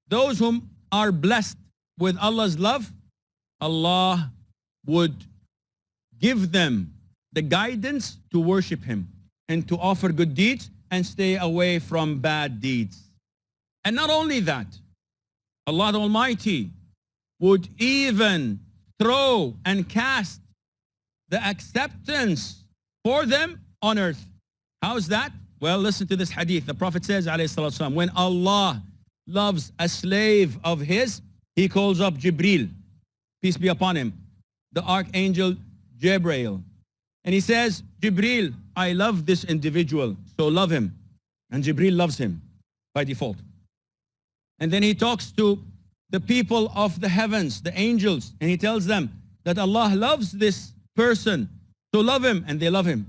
those whom are blessed with Allah's love, Allah would give them the guidance to worship Him and to offer good deeds and stay away from bad deeds. And not only that, Allah the Almighty would even throw and cast the acceptance for them on earth. How's that? Well, listen to this hadith. The Prophet says, alayhi salatu wasalam, when Allah loves a slave of His, He calls up Jibril, peace be upon him, the archangel Gabriel. And He says, Jibril, I love this individual, so love him. And Jibril loves him by default. And then He talks to the people of the heavens, the angels, and He tells them that Allah loves this person, so love him, and they love him.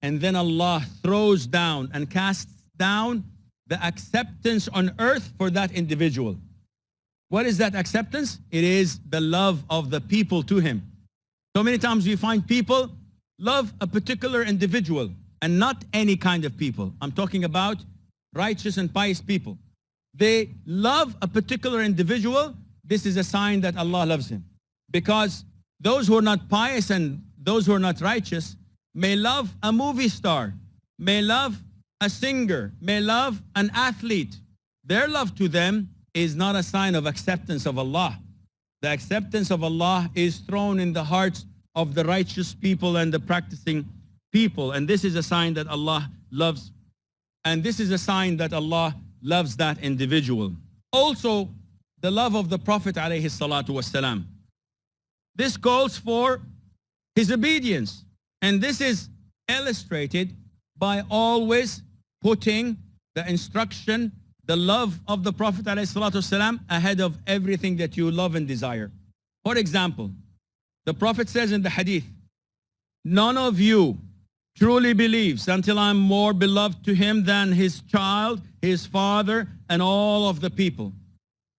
And then Allah throws down and casts down the acceptance on earth for that individual. What is that acceptance? It is the love of the people to Him. So many times we find people love a particular individual and not any kind of people. I'm talking about righteous and pious people. They love a particular individual. This is a sign that Allah loves him. Because those who are not pious and those who are not righteous may love a movie star, may love a singer, may love an athlete. Their love to them is not a sign of acceptance of Allah. The acceptance of Allah is thrown in the hearts of the righteous people and the practicing people. And this is a sign that Allah loves. And this is a sign that Allah loves that individual. Also, the love of the Prophet alayhi salatu wasalam. This calls for his obedience. And this is illustrated by always putting the instruction, the love of the Prophet ﷺ ahead of everything that you love and desire. For example, the Prophet says in the hadith, none of you truly believes until I'm more beloved to him than his child, his father, and all of the people.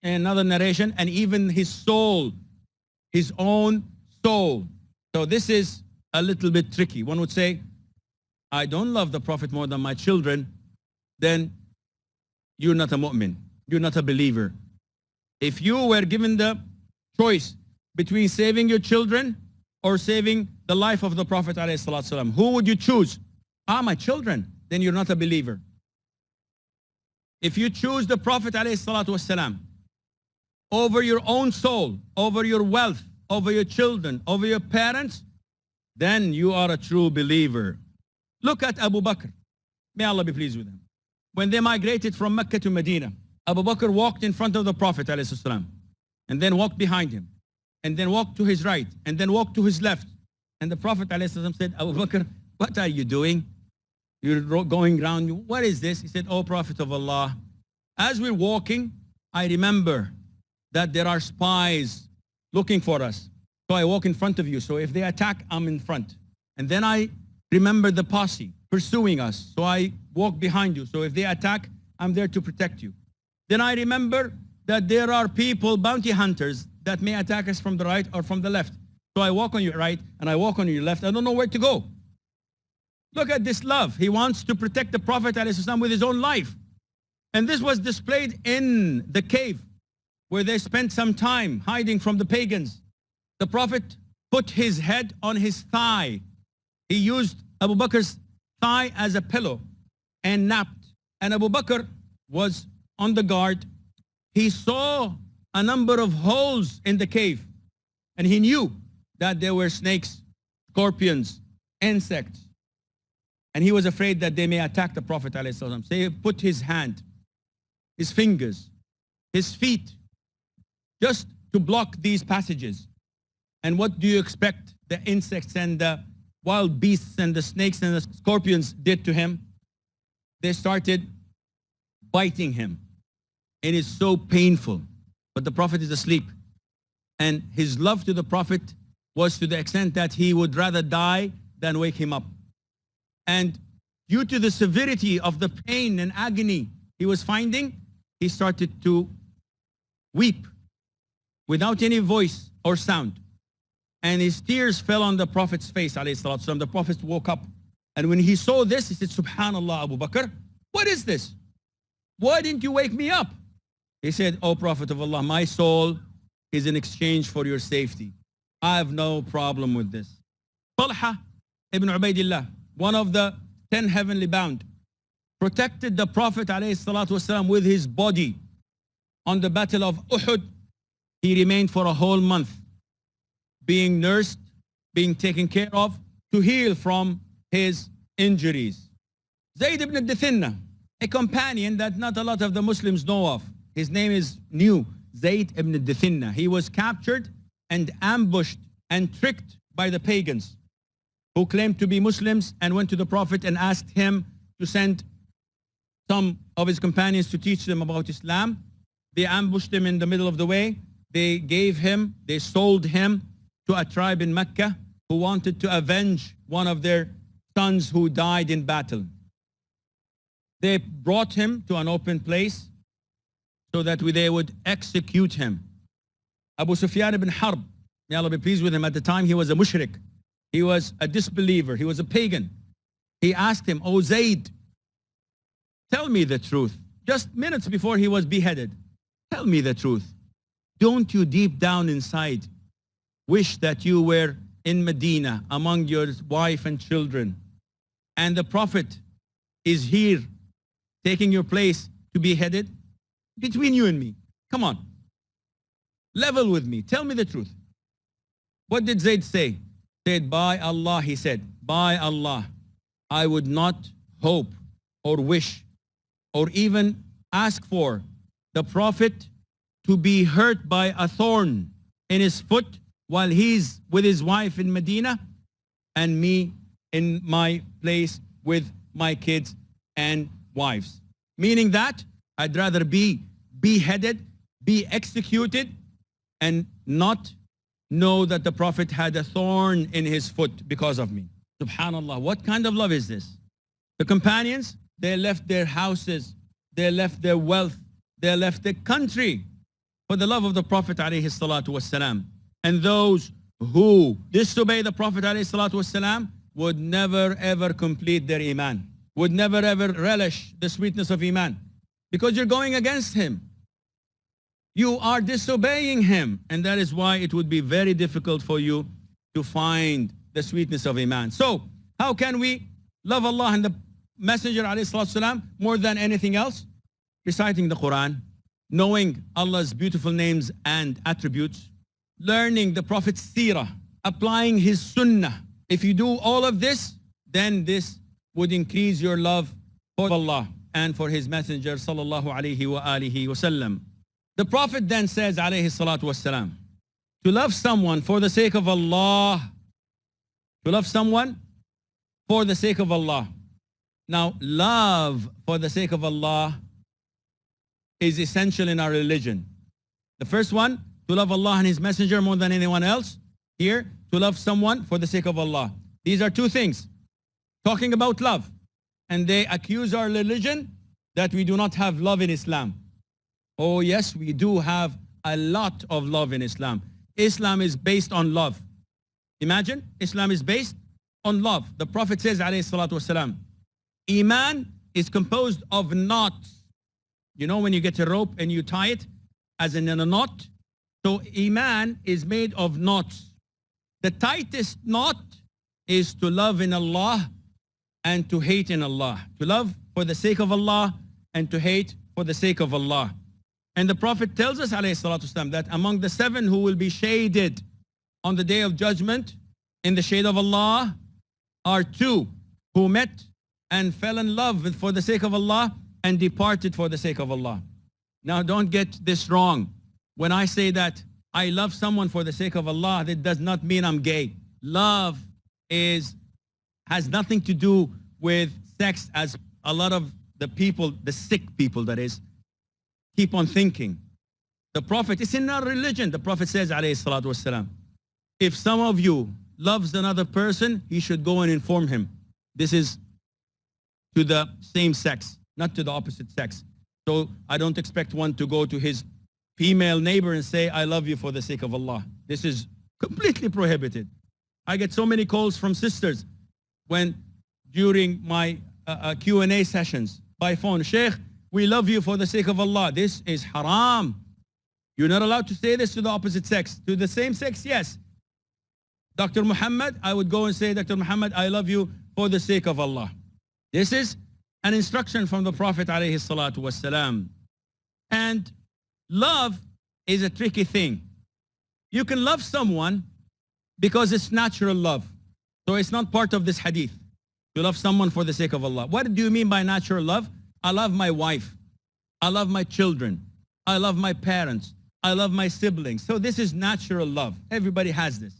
In another narration, and even his soul, his own soul. So this is a little bit tricky. One would say, I don't love the Prophet more than my children, then you're not a mu'min. You're not a believer. If you were given the choice between saving your children or saving the life of the Prophet ﷺ, who would you choose? My children. Then you're not a believer. If you choose the Prophet ﷺ over your own soul, over your wealth, over your children, over your parents, then you are a true believer. Look at Abu Bakr. May Allah be pleased with him. When they migrated from Mecca to Medina, Abu Bakr walked in front of the Prophet ﷺ, and then walked behind him, and then walked to his right, and then walked to his left. And the Prophet ﷺ said, Abu Bakr, what are you doing? You're going around. What is this? He said, oh Prophet of Allah, as we're walking, I remember that there are spies looking for us. So I walk in front of you. So if they attack, I'm in front. And then I remember the posse pursuing us. So I walk behind you. So if they attack, I'm there to protect you. Then I remember that there are people, bounty hunters, that may attack us from the right or from the left. So I walk on your right and I walk on your left. I don't know where to go. Look at this love. He wants to protect the Prophet ﷺ with his own life. And this was displayed in the cave where they spent some time hiding from the pagans. The Prophet put his head on his thigh. He used Abu Bakr's thigh as a pillow and napped. And Abu Bakr was on the guard. He saw a number of holes in the cave. And he knew that there were snakes, scorpions, insects. And he was afraid that they may attack the Prophet ﷺ. So he put his hand, his fingers, his feet, just to block these passages. And what do you expect the insects and the wild beasts and the snakes and the scorpions did to him? They started biting him. It is so painful. But the Prophet is asleep. And his love to the Prophet was to the extent that he would rather die than wake him up. And due to the severity of the pain and agony he was finding, he started to weep without any voice or sound. And his tears fell on the Prophet's face, ﷺ. The Prophet woke up. And when he saw this, he said, Subhanallah, Abu Bakr, what is this? Why didn't you wake me up? He said, "O Prophet of Allah, my soul is in exchange for your safety. I have no problem with this." Talha ibn Ubaidillah, one of the 10 heavenly bound, protected the Prophet ﷺ with his body. On the battle of Uhud, he remained for a whole month, being nursed, being taken care of, to heal from his injuries. Zayd ibn Dithinna, a companion that not a lot of the Muslims know of. His name is new, Zayd ibn Dithinna. He was captured and ambushed and tricked by the pagans who claimed to be Muslims and went to the Prophet and asked him to send some of his companions to teach them about Islam. They ambushed him in the middle of the way. They sold him to a tribe in Mecca who wanted to avenge one of their sons who died in battle. They brought him to an open place so that they would execute him. Abu Sufyan ibn Harb, may Allah be pleased with him, at the time he was a mushrik. He was a disbeliever. He was a pagan. He asked him, "O Zayd, tell me the truth." Just minutes before he was beheaded. "Tell me the truth. Don't you deep down inside wish that you were in Medina among your wife and children, and the Prophet is here taking your place to be beheaded? Between you and me, come on. Level with me. Tell me the truth." What did Zayd say? Said, "By Allah," he said, "by Allah, I would not hope or wish or even ask for the Prophet to be hurt by a thorn in his foot while he's with his wife in Medina, and me in my place with my kids and wives." Meaning that I'd rather be beheaded, be executed, and not know that the Prophet had a thorn in his foot because of me. Subhanallah, what kind of love is this? The companions, they left their houses, they left their wealth, they left their country for the love of the Prophet ﷺ. And those who disobey the Prophet ﷺ would never ever complete their iman, would never ever relish the sweetness of iman, because you're going against him. You are disobeying him, and that is why it would be very difficult for you to find the sweetness of iman. So how can we love Allah and the Messenger ﷺ more than anything else? Reciting the Quran, knowing Allah's beautiful names and attributes, learning the Prophet's seerah, applying his sunnah. If you do all of this, then this would increase your love for Allah and for his Messenger sallallahu alayhi wa alihi wasallam. The Prophet then says, alayhi salatu wasalam, to love someone for the sake of Allah, to love someone for the sake of Allah. Now, love for the sake of Allah is essential in our religion. The first one, to love Allah and his Messenger more than anyone else. Here, to love someone for the sake of Allah. These are two things, talking about love. And they accuse our religion that we do not have love in Islam. Oh yes, we do have a lot of love in Islam. Islam is based on love. Imagine, Islam is based on love. The Prophet says, alayhi salatu wasalam, Iman is composed of knots. You know when you get a rope and you tie it as in a knot? So Iman is made of knots. The tightest knot is to love in Allah and to hate in Allah. To love for the sake of Allah and to hate for the sake of Allah. And the Prophet tells us, alayhi salatu wasalam, that among the 7 who will be shaded on the day of judgment in the shade of Allah are 2 who met and fell in love for the sake of Allah and departed for the sake of Allah. Now don't get this wrong. When I say that I love someone for the sake of Allah, that does not mean I'm gay. Love has nothing to do with sex, as a lot of the people, the sick people that is, keep on thinking. The Prophet, it's in our religion. The Prophet says, alayhi salatu wasalam, if some of you loves another person, he should go and inform him. This is to the same sex, not to the opposite sex. So I don't expect one to go to his female neighbor and say, I love you for the sake of Allah. This is completely prohibited. I get so many calls from sisters when during my Q&A sessions by phone, Sheikh, we love you for the sake of Allah. This is haram. You're not allowed to say this to the opposite sex. To the same sex, yes. Dr. Muhammad, I would go and say, Dr. Muhammad, I love you for the sake of Allah. This is an instruction from the Prophet alayhi salatu wasalam. And love is a tricky thing. You can love someone because it's natural love. So it's not part of this hadith. You love someone for the sake of Allah. What do you mean by natural love? I love my wife. I love my children. I love my parents. I love my siblings. So this is natural love. Everybody has this.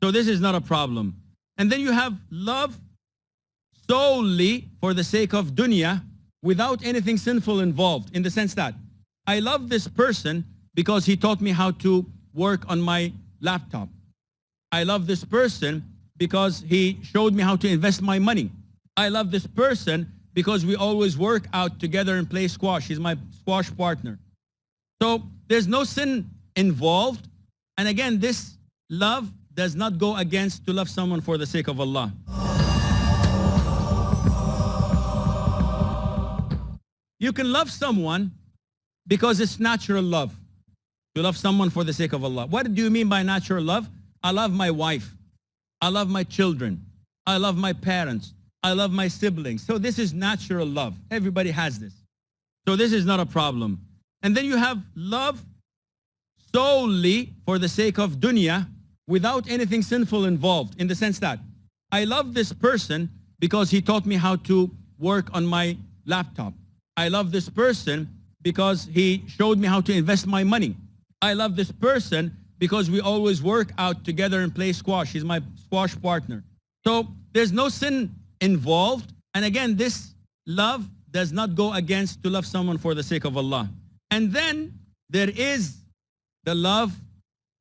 So this is not a problem. And then you have love solely for the sake of dunya without anything sinful involved, in the sense that I love this person because he taught me how to work on my laptop. I love this person because he showed me how to invest my money. I love this person because we always work out together and play squash. He's my squash partner. So there's no sin involved. And again, this love does not go against to love someone for the sake of Allah. You can love someone because it's natural love. You love someone for the sake of Allah. What do you mean by natural love? I love my wife. I love my children. I love my parents. I love my siblings. So this is natural love. Everybody has this. So this is not a problem. And then you have love solely for the sake of dunya without anything sinful involved, in the sense that I love this person because he taught me how to work on my laptop. I love this person because he showed me how to invest my money. I love this person because we always work out together and play squash. He's my squash partner. So there's no sin involved. And again, this love does not go against to love someone for the sake of Allah. And then there is the love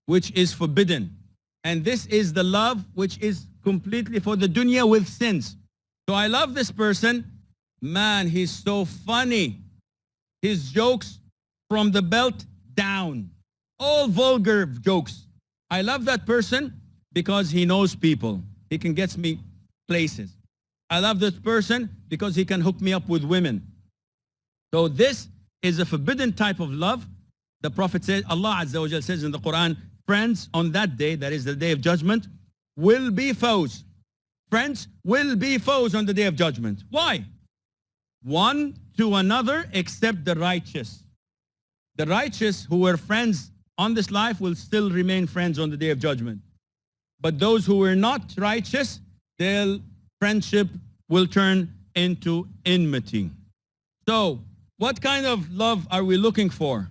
which is forbidden. And this is the love which is completely for the dunya with sins. So I love this person. Man, he's so funny. His jokes from the belt down. All vulgar jokes. I love that person because he knows people. He can get me places. I love this person because he can hook me up with women. So this is a forbidden type of love. The Prophet says, Allah Azza wa Jal says in the Quran, friends on that day, that is the day of judgment, will be foes. Friends will be foes on the day of judgment. Why? One to another except the righteous. The righteous who were friends on this life will still remain friends on the day of judgment. But those who were not righteous, their friendship will turn into enmity. So, what kind of love are we looking for?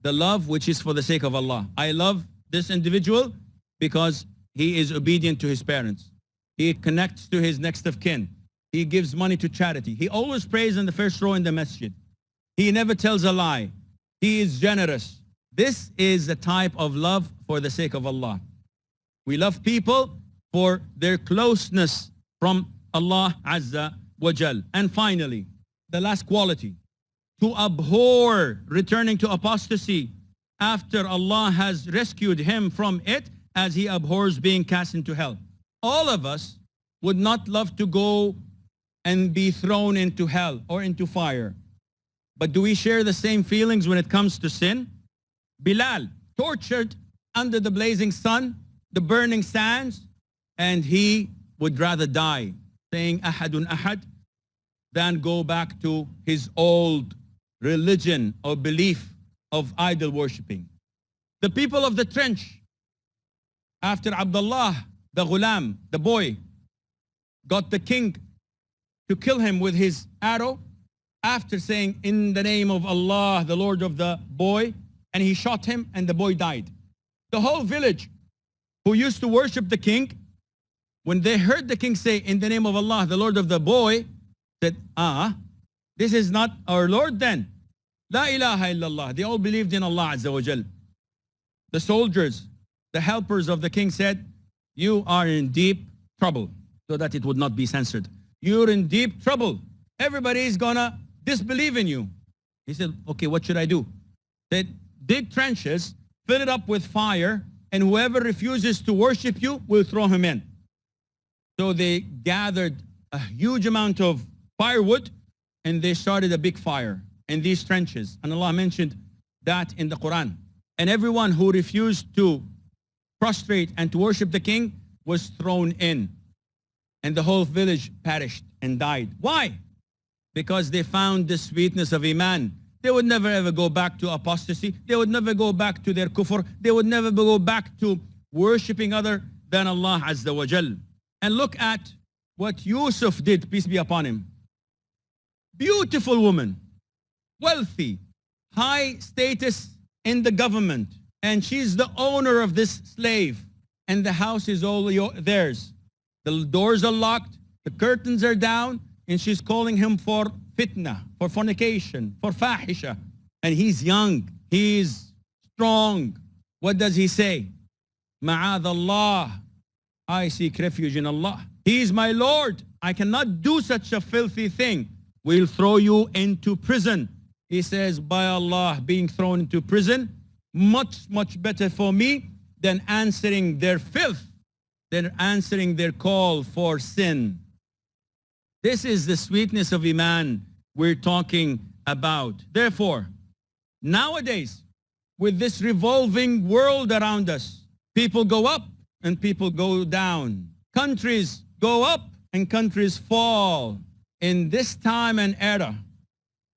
The love which is for the sake of Allah. I love this individual because he is obedient to his parents. He connects to his next of kin. He gives money to charity. He always prays in the first row in the masjid. He never tells a lie. He is generous. This is the type of love for the sake of Allah. We love people for their closeness from Allah Azza wa Jal. And finally, the last quality, to abhor returning to apostasy after Allah has rescued him from it, as he abhors being cast into hell. All of us would not love to go and be thrown into hell or into fire. But do we share the same feelings when it comes to sin? Bilal, tortured under the blazing sun, the burning sands, and he would rather die, saying ahadun ahad, than go back to his old religion or belief of idol worshipping. The people of the trench, after Abdullah, the ghulam, the boy, got the king to kill him with his arrow, after saying, in the name of Allah, the Lord of the boy, and he shot him and the boy died. The whole village who used to worship the king, when they heard the king say, in the name of Allah, the Lord of the boy, said, this is not our Lord then. La ilaha illallah. They all believed in Allah Azza wa Jal. The soldiers, the helpers of the king said, you are in deep trouble, so that it would not be censored. You're in deep trouble. Everybody is gonna disbelieve in you. He said, okay, what should I do? They said, dig trenches, fill it up with fire, and whoever refuses to worship you, will throw him in. So they gathered a huge amount of firewood, and they started a big fire. in these trenches. And Allah mentioned that in the Quran. And everyone who refused to prostrate and to worship the king was thrown in. And the whole village perished and died. Why? Because they found the sweetness of Iman. They would never ever go back to apostasy. They would never go back to their kufr. They would never go back to worshipping other than Allah Azza wa Jal. And look at what Yusuf did, peace be upon him. Beautiful woman, wealthy, high status in the government, and she's the owner of this slave, and the house is all theirs. The doors are locked, the curtains are down, and she's calling him for fitna, for fornication, for fahisha. And he's young, he's strong. What does he say? Ma'adh Allah, I seek refuge in Allah. He is my Lord. I cannot do such a filthy thing. We'll throw you into prison. He says, by Allah, being thrown into prison, much better for me than answering their filth, than answering their call for sin. This is the sweetness of Iman we're talking about. Therefore, nowadays, with this revolving world around us, people go up and people go down. Countries go up and countries fall. In this time and era,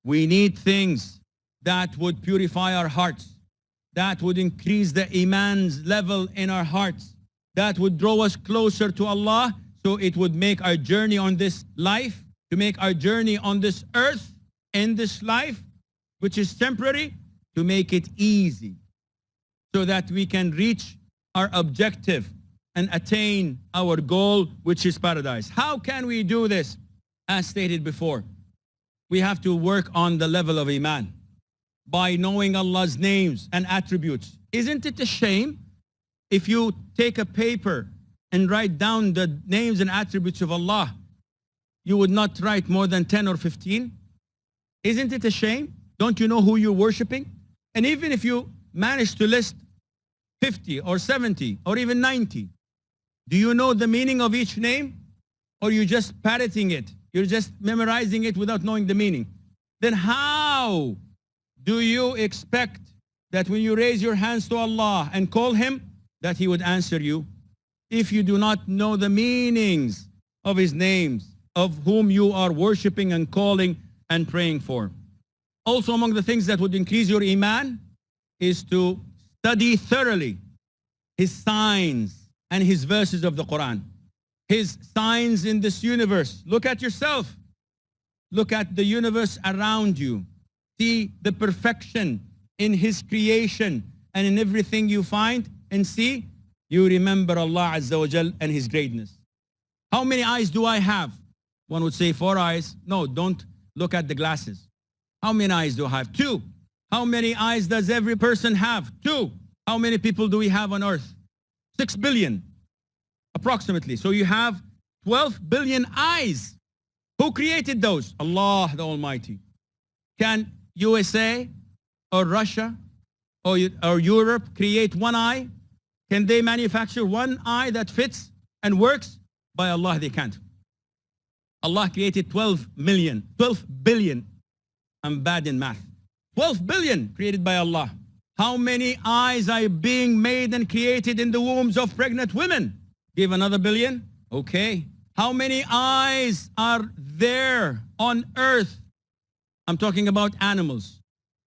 we need things that would purify our hearts, that would increase the Iman's level in our hearts, that would draw us closer to Allah, so it would make our journey on this life, to make our journey on this earth, in this life, which is temporary, to make it easy, so that we can reach our objective and attain our goal, which is paradise. How can we do this? As stated before, we have to work on the level of Iman by knowing Allah's names and attributes. Isn't it a shame if you take a paper and write down the names and attributes of Allah, you would not write more than 10 or 15? Isn't it a shame? Don't you know who you're worshiping? And even if you manage to list 50 or 70 or even 90, do you know the meaning of each name? Or you just parroting it? You're just memorizing it without knowing the meaning. Then how do you expect that when you raise your hands to Allah and call Him, that He would answer you, if you do not know the meanings of His names, of whom you are worshiping and calling and praying for? Also, among the things that would increase your Iman is to study thoroughly His signs and His verses of the Quran. His signs in this universe. Look at yourself. Look at the universe around you. See the perfection in His creation and in everything you find and see. You remember Allah Azza wa Jal and His greatness. How many eyes do I have? One would say 4 eyes. No, don't look at the glasses. How many eyes do I have? 2. How many eyes does every person have? 2. How many people do we have on earth? 6 billion. Approximately. So you have 12 billion eyes. Who created those? Allah the Almighty. Can USA or Russia or Europe create one eye? Can they manufacture one eye that fits and works? By Allah, they can't. Allah created 12 billion. I'm bad in math. 12 billion created by Allah. How many eyes are being made and created in the wombs of pregnant women? Give another billion. Okay. How many eyes are there on earth? I'm talking about animals.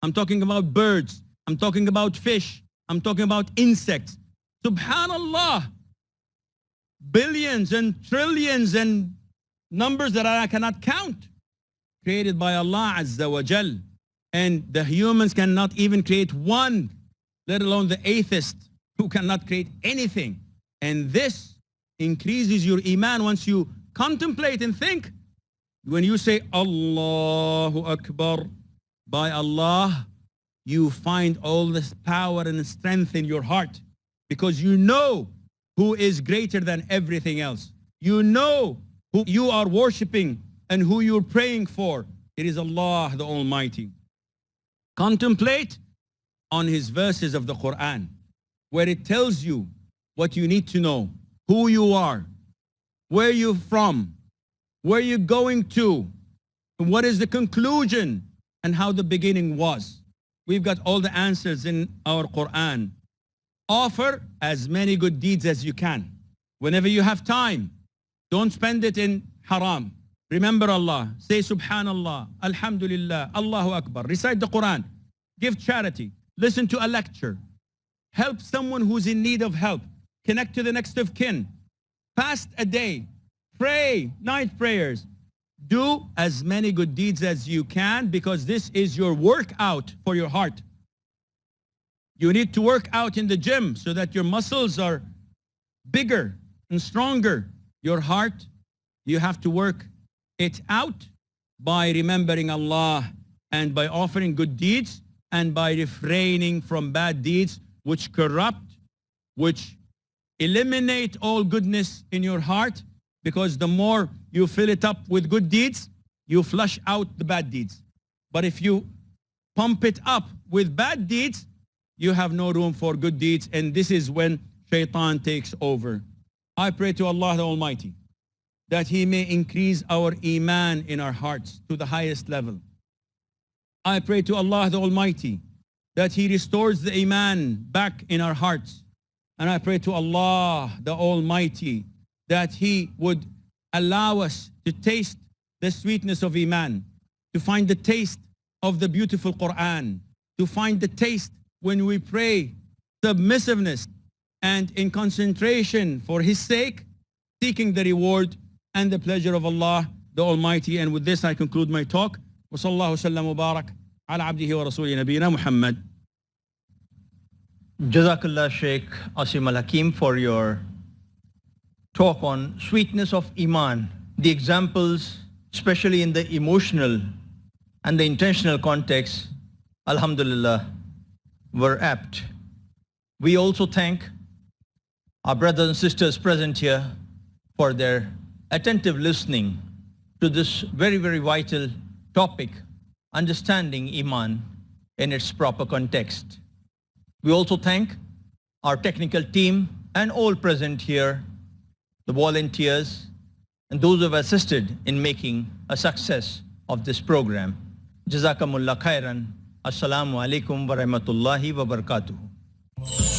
I'm talking about birds. I'm talking about fish. I'm talking about insects. Subhanallah. Billions and trillions and numbers that I cannot count. Created by Allah Azza wa Jal. And the humans cannot even create one, let alone the atheist who cannot create anything. And this increases your Iman once you contemplate and think. When you say Allahu Akbar, by Allah, you find all this power and strength in your heart, because you know who is greater than everything else. You know who you are worshiping and who you're praying for. It is Allah the Almighty. Contemplate on His verses of the Quran, where it tells you what you need to know, who you are, where you're from, where you're going to, and what is the conclusion and how the beginning was. We've got all the answers in our Quran. Offer as many good deeds as you can. Whenever you have time, don't spend it in haram. Remember Allah. Say Subhanallah, Alhamdulillah, Allahu Akbar. Recite the Quran. Give charity. Listen to a lecture. Help someone who's in need of help. Connect to the next of kin. Fast a day. Pray night prayers. Do as many good deeds as you can, because this is your workout for your heart. You need to work out in the gym so that your muscles are bigger and stronger. Your heart, you have to work it out by remembering Allah and by offering good deeds and by refraining from bad deeds which corrupt, which eliminate all goodness in your heart, because the more you fill it up with good deeds, you flush out the bad deeds. But if you pump it up with bad deeds, you have no room for good deeds, and this is when shaitan takes over. I pray to Allah the Almighty that He may increase our iman in our hearts to the highest level. I pray to Allah the Almighty that He restores the iman back in our hearts. And I pray to Allah the Almighty that He would allow us to taste the sweetness of iman, to find the taste of the beautiful Quran, to find the taste when we pray, submissiveness, and in concentration for His sake, seeking the reward and the pleasure of Allah the Almighty. And with this I conclude my talk. Wa sallallahu sallam wa barak ala abdihi wa rasuli nabiyina Muhammad. Jazakallah Sheikh Asim Al-Hakim for your talk on sweetness of Iman. The examples, especially in the emotional and the intentional context, alhamdulillah, were apt. We also thank our brothers and sisters present here for their attentive listening to this very, very vital topic, understanding Iman in its proper context. We also thank our technical team and all present here, the volunteers, and those who have assisted in making a success of this program. Jazakumullah khairan. Assalamu alaikum wa rahmatullahi wa barakatuh.